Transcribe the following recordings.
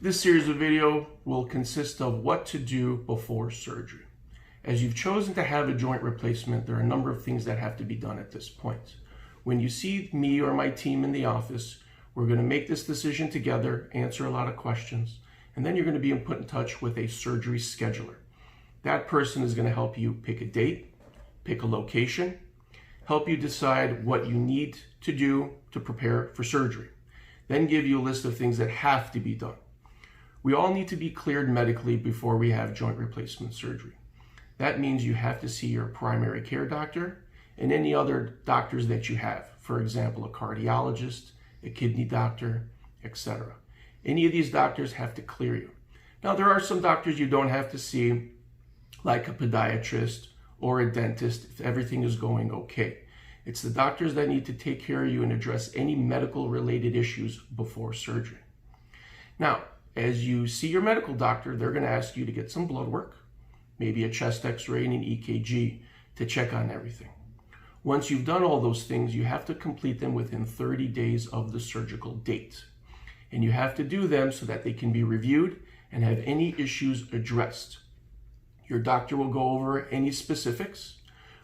This series of video will consist of what to do before surgery. As you've chosen to have a joint replacement, there are a number of things that have to be done at this point. When you see me or my team in the office, we're going to make this decision together, answer a lot of questions, and then you're going to be put in touch with a surgery scheduler. That person is going to help you pick a date, pick a location, help you decide what you need to do to prepare for surgery, then give you a list of things that have to be done. We all need to be cleared medically before we have joint replacement surgery. That means you have to see your primary care doctor and any other doctors that you have. For example, a cardiologist, a kidney doctor, etc. Any of these doctors have to clear you. Now, there are some doctors you don't have to see, like a podiatrist or a dentist, if everything is going okay. It's the doctors that need to take care of you and address any medical related issues before surgery. Now, as you see your medical doctor, they're going to ask you to get some blood work, maybe a chest x-ray and an EKG to check on everything. Once you've done all those things, you have to complete them within 30 days of the surgical date. And you have to do them so that they can be reviewed and have any issues addressed. Your doctor will go over any specifics.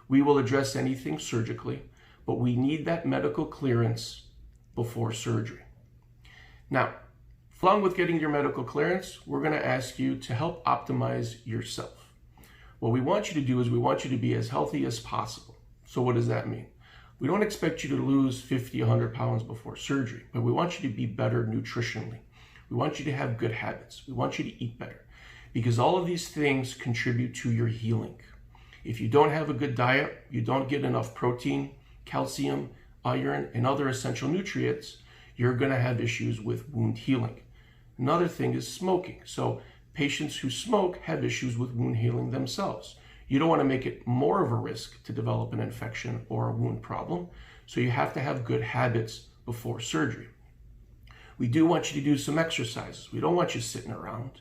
We will address anything surgically, but we need that medical clearance before surgery. Now, along with getting your medical clearance, we're going to ask you to help optimize yourself. What we want you to do is we want you to be as healthy as possible. So what does that mean? We don't expect you to lose 50, 100 pounds before surgery, but we want you to be better nutritionally. We want you to have good habits. We want you to eat better because all of these things contribute to your healing. If you don't have a good diet, you don't get enough protein, calcium, iron, and other essential nutrients, you're going to have issues with wound healing. Another thing is smoking. So patients who smoke have issues with wound healing themselves. You don't want to make it more of a risk to develop an infection or a wound problem. So you have to have good habits before surgery. We do want you to do some exercises. We don't want you sitting around.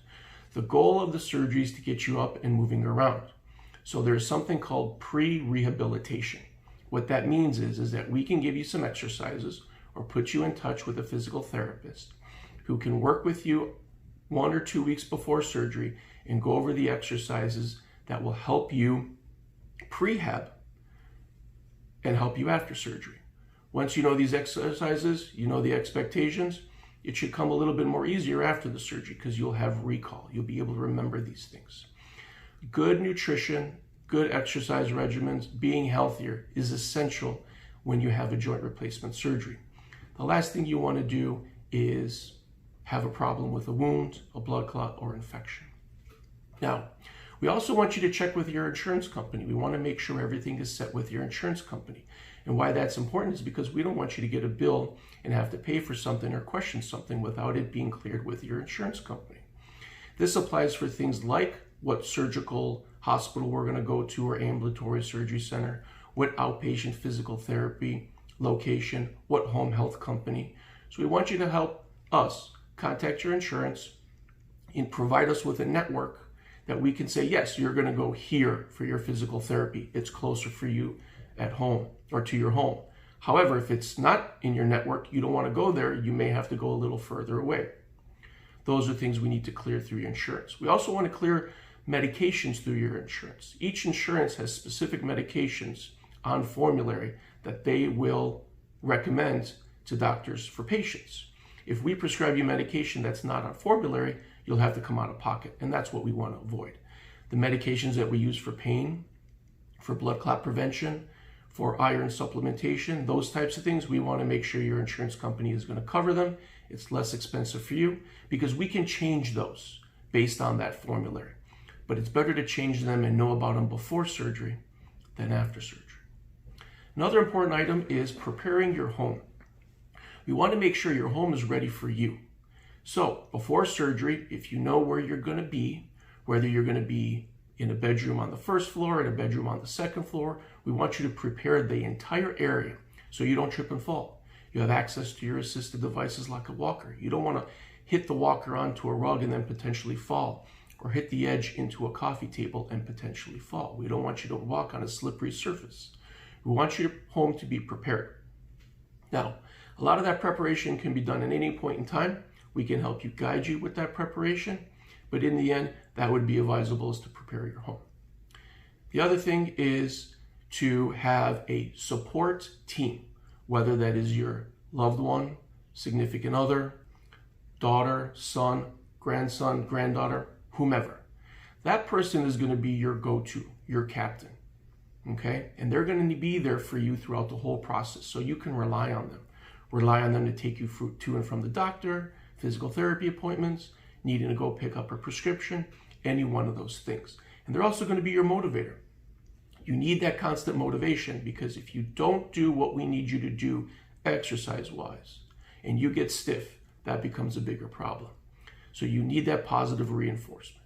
The goal of the surgery is to get you up and moving around. So there's something called pre-rehabilitation. What that means is that we can give you some exercises or put you in touch with a physical therapist who can work with you 1 or 2 weeks before surgery and go over the exercises that will help you prehab and help you after surgery. Once you know these exercises, you know the expectations, it should come a little bit more easier after the surgery because you'll have recall. You'll be able to remember these things. Good nutrition, good exercise regimens, being healthier is essential when you have a joint replacement surgery. The last thing you want to do is have a problem with a wound, a blood clot, or infection. Now, we also want you to check with your insurance company. We want to make sure everything is set with your insurance company. And why that's important is because we don't want you to get a bill and have to pay for something or question something without it being cleared with your insurance company. This applies for things like what surgical hospital we're going to go to or ambulatory surgery center, what outpatient physical therapy location, what home health company. So we want you to help us contact your insurance and provide us with a network that we can say, yes, you're going to go here for your physical therapy. It's closer for you at home or to your home. However, if it's not in your network, you don't want to go there, you may have to go a little further away. Those are things we need to clear through your insurance. We also want to clear medications through your insurance. Each insurance has specific medications on formulary that they will recommend to doctors for patients. If we prescribe you medication that's not on formulary, you'll have to come out of pocket, and that's what we want to avoid. The medications that we use for pain, for blood clot prevention, for iron supplementation, those types of things, we want to make sure your insurance company is going to cover them. It's less expensive for you because we can change those based on that formulary. But it's better to change them and know about them before surgery than after surgery. Another important item is preparing your home. We want to make sure your home is ready for you. So before surgery, if you know where you're going to be, whether you're going to be in a bedroom on the first floor, in a bedroom on the second floor, we want you to prepare the entire area so you don't trip and fall. You have access to your assistive devices like a walker. You don't want to hit the walker onto a rug and then potentially fall, or hit the edge into a coffee table and potentially fall. We don't want you to walk on a slippery surface. We want your home to be prepared. Now, a lot of that preparation can be done at any point in time. We can help you, guide you with that preparation, but in the end, that would be advisable, is to prepare your home. The other thing is to have a support team, whether that is your loved one, significant other, daughter, son, grandson, granddaughter, whomever. That person is going to be your go-to, your captain, okay? And they're going to be there for you throughout the whole process, so you can rely on them. Rely on them to take you to and from the doctor, physical therapy appointments, needing to go pick up a prescription, any one of those things. And they're also going to be your motivator. You need that constant motivation, because if you don't do what we need you to do exercise-wise and you get stiff, that becomes a bigger problem. So you need that positive reinforcement.